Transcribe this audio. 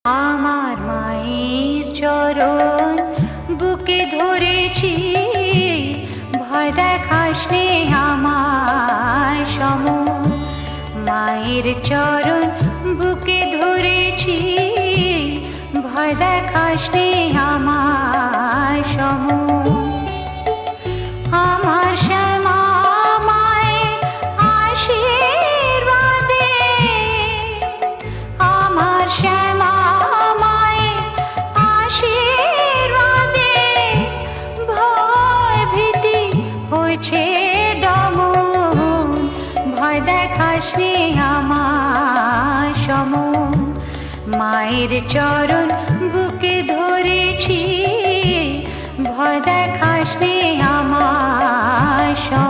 আমার মায়ের চরণ বুকে ধরেছি, ভয় দেখাস নে আমার সম। মায়ের চরণ বুকে ধরেছি, ভয় দেখাস নে আমার সম। আমার শ্যামা মায়ের আশীর্বাদে, আমার শ্যামা মায়ের আশীর্বাদে ভয় ভীতি হয়েছে দমন। ভয় দেখাস নে আমার সম। মায়ের চরণ বুকে ধরেছি, ভয় দেখাস নে আমার সম।